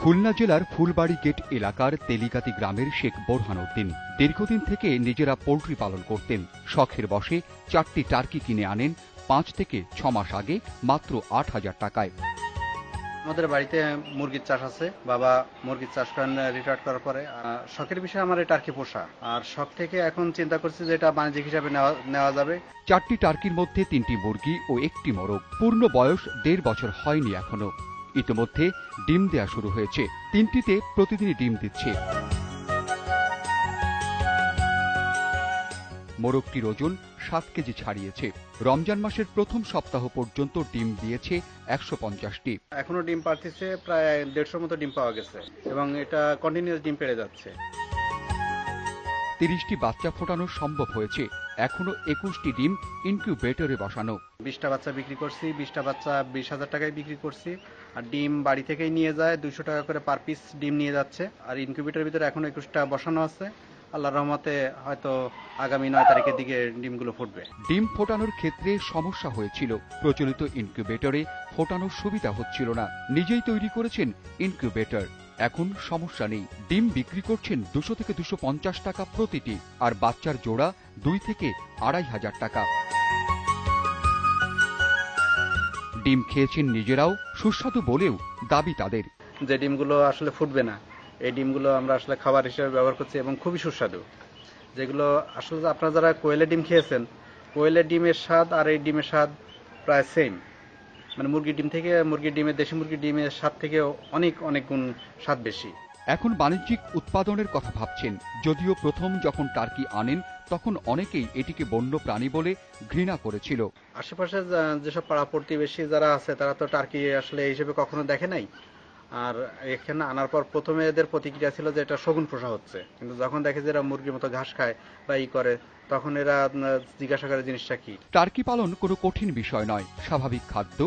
খুলনা জেলার ফুলবাড়ি গেট এলাকার তেলিগাতি গ্রামের শেখ বোরহানউদ্দিন দীর্ঘদিন থেকে নিজেরা পোল্ট্রি পালন করতেন। শখের বশে 4টি টার্কি কিনে আনেন 5 থেকে 6 মাস আগে মাত্র 8,000 টাকায়। আমাদের বাড়িতে মুরগির চাষ আছে। বাবা মুরগির চাষ করেন রিটায়ার করার পরে। শখের বিষয় আমার এই টার্কি পোষা, আর শখ থেকে এখন চিন্তা করছি যে এটা বাণিজ্যিক হিসাবে নেওয়া যাবে। 4টি টার্কির মধ্যে 3টি মুরগি ও 1টি মোরগ। পূর্ণ বয়স 1.5 বছর হয়নি এখনো। ইতিমধ্যে ডিম দেয়া শুরু হয়েছে। 3টিতে প্রতিদিনই ডিম দিচ্ছে। মোরগটির ওজন 7 কেজি ছাড়িয়েছে। রমজান মাসের প্রথম সপ্তাহ পর্যন্ত ডিম দিয়েছে 150টি। এখনো ডিম পাড়তেছে, প্রায় 150 মতো ডিম পাওয়া গেছে এবং এটা কন্টিনিউয়াস ডিম পেড়ে যাচ্ছে। 30টি বাচ্চা ফোটানো সম্ভব হয়েছে। এখনো 21টি ডিম ইনকিউবেটরে বসানো। 20টা বাচ্চা বিক্রি করছি। 20টা বাচ্চা 20,000 টাকায় বিক্রি করছি। আর ডিম বাড়ি থেকেই নিয়ে যায়, 200 টাকা করে পার পিস ডিম নিয়ে যাচ্ছে। আর ইনকিউবেটরের ভিতরে এখনো 21টা বসানো আছে। আল্লাহর রহমতে হয়তো আগামী 9 তারিখের দিকে ডিমগুলো ফুটবে। ডিম ফোটানোর ক্ষেত্রে সমস্যা হয়েছিল। প্রচলিত ইনকিউবেটরে ফোটানোর সুবিধা হচ্ছিল না। নিজেই তৈরি করেছেন ইনকিউবেটর। এখন সমস্যা নেই। ডিম বিক্রি করছেন 200 থেকে 250 টাকা প্রতিটি, আর বাচ্চার জোড়া 2 থেকে 2,500 টাকা। ডিম খেয়েছেন নিজেরাও, সুস্বাদু বলেও দাবি তাদের। যে ডিমগুলো আসলে ফুটবে না, এই ডিমগুলো আমরা আসলে খাবার হিসেবে ব্যবহার করছি এবং খুবই সুস্বাদু। যেগুলো আসলে আপনারা যারা কোয়েলের ডিম খেয়েছেন, কোয়েলের ডিমের স্বাদ আর এই ডিমের স্বাদ প্রায় সেম। মানে মুরগির ডিম থেকে দেশি মুরগির ডিমের স্বাদ থেকে অনেক অনেক গুণ স্বাদ বেশি। এখন বাণিজ্যিক উৎপাদনের কথা ভাবছেন। যদিও প্রথম যখন টার্কি আনেন তখন অনেকেই এটিকে বন্য প্রাণী বলে ঘৃণা করেছিল। আশেপাশে যেসব পাড়া প্রতিবেশী যারা আছে তারা তো টার্কি আসলে এই হিসেবে কখনো দেখে নাই। আর এখানে আনার পর প্রথমে এদের প্রতিক্রিয়া ছিল যে এটা শগুন পোষা হচ্ছে, কিন্তু যখন দেখে যে এরা মুরগির মতো ঘাস খায় বা করে, তখন এরা জিজ্ঞাসা করে জিনিসটা কি। টার্কি পালন কোনো কঠিন বিষয় নয়। স্বাভাবিক খাদ্য,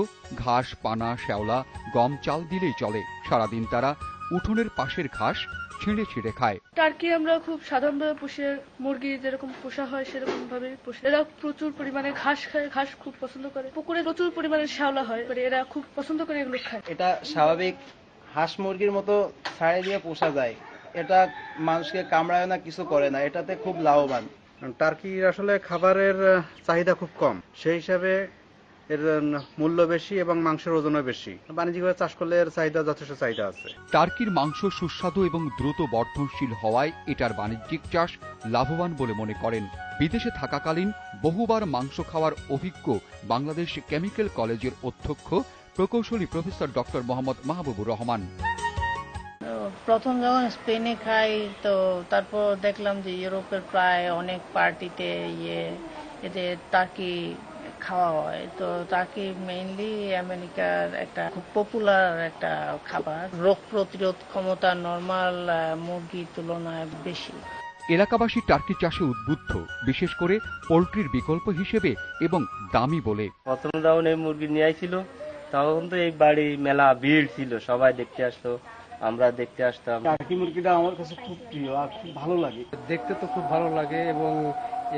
ঘাস, পানা, শ্যাওলা, গম, চাল দিলেই চলে। সারাদিন তারা উঠোনের পাশের ঘাস ছিঁড়ে ছিঁড়ে খায়। টার্কি আমরা খুব সাধারণভাবে পুষি, মুরগি যেরকম পোষা হয় সেরকম ভাবে পুষি। এরা প্রচুর পরিমাণে ঘাস খায়, ঘাস খুব পছন্দ করে। পুকুরে প্রচুর পরিমাণে শ্যাওলা হয়, এরা খুব পছন্দ করে এগুলো খায়। এটা স্বাভাবিক হাঁস মুরগির মতো ছাড়ে দিয়ে পোষা যায়। এটা মানুষকে কামড়ায় না, কিছু করে না। এটাতে খুব লাভবান। টার্কির আসলে খাবারের চাহিদা খুব কম, সেই হিসাবে এর মূল্য বেশি এবং মাংসের ওজনও বেশি। বাণিজ্যিকভাবে চাষ করলে এর চাহিদা, যথেষ্ট চাহিদা আছে। টার্কির মাংস সুস্বাদু এবং দ্রুত বর্ধনশীল হওয়ায় এটার বাণিজ্যিক চাষ লাভবান বলে মনে করেন বিদেশে থাকাকালীন বহুবার মাংস খাওয়ার অভিজ্ঞ বাংলাদেশ কেমিক্যাল কলেজের অধ্যক্ষ প্রকৌশলী প্রফেসর ডক্টর মোহাম্মদ মাহবুবুর রহমান। প্রথম যখন স্পেনে খাই, তো তারপর দেখলাম যে ইউরোপের প্রায় অনেক পার্টিতে এতে টার্কি খাওয়া হয়। তো টার্কি মেইনলি আমেরিকার একটা খুব পপুলার একটা খাবার। রোগ প্রতিরোধ ক্ষমতা নরমাল মুরগির তুলনায় বেশি। এলাকাবাসী টার্কি চাষে উদ্বুদ্ধ, বিশেষ করে পোল্ট্রির বিকল্প হিসেবে এবং দামি বলে। প্রথম যখন এই মুরগি নিয়ে আইছিল তখন তো এই বাড়ি মেলা ভিড় ছিল, সবাই দেখতে আসতো, আমরা দেখতে আসতাম। টার্কি মুরগিটা আমার কাছে খুব প্রিয় আর খুব ভালো লাগে। দেখতে তো খুব ভালো লাগে এবং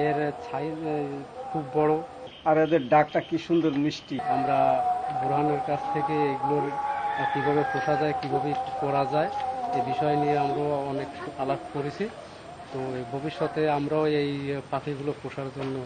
এর সাইজ খুব বড়, আর এদের ডাকটা কি সুন্দর মিষ্টি। আমরা বোরহানের কাছ থেকে এগুলোর কিভাবে পোষা যায়, কিভাবে করা যায় এই বিষয় নিয়ে আমরাও অনেক আলাপ করেছি। তো ভবিষ্যতে আমরাও এই পাখিগুলো পোষার জন্য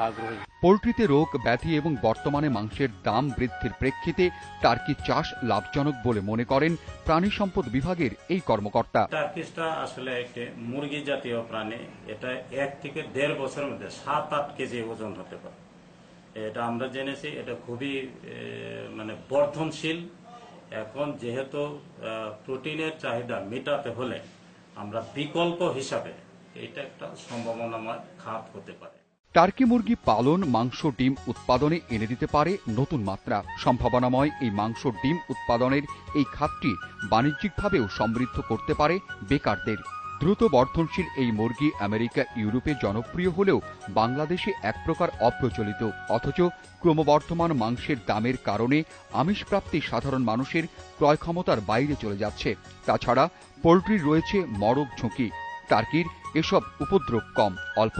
আগ্রহী। পোল্ট্রিতে রোগ ব্যাধি এবং বর্তমানে মাংসের দাম বৃদ্ধির প্রেক্ষিতে টার্কি চাষ লাভজনক বলে মনে করেন প্রাণী সম্পদ বিভাগের এই কর্মকর্তা। টার্কিসটা আসলে একটি মুরগি জাতীয় প্রাণী। এটা 1 থেকে 1.5 বছরের মধ্যে 7-8 কেজি ওজন হতে পারে। এটা আমরা জেনেছি। এটা খুবই বর্ধনশীল। এখন যেহেতু প্রোটিনের চাহিদা মেটাতে হলে আমরা বিকল্প হিসাবে এটা একটা সম্ভাবনাময় খাত হতে পারে। টার্কি মুরগি পালন মাংস ডিম উৎপাদনে এনে দিতে পারে নতুন মাত্রা। সম্ভাবনাময় এই মাংস ডিম উৎপাদনের এই খাতটি বাণিজ্যিকভাবেও সমৃদ্ধ করতে পারে বেকারদের। দ্রুত বর্ধনশীল এই মুরগি আমেরিকা, ইউরোপে জনপ্রিয় হলেও বাংলাদেশে এক প্রকার অপ্রচলিত। অথচ ক্রমবর্ধমান মাংসের দামের কারণে আমিষপ্রাপ্তি সাধারণ মানুষের ক্রয় ক্ষমতার বাইরে চলে যাচ্ছে। তাছাড়া পোল্ট্রির রয়েছে মরক ঝুঁকি। টার্কির এসব উপদ্রব কম। অল্প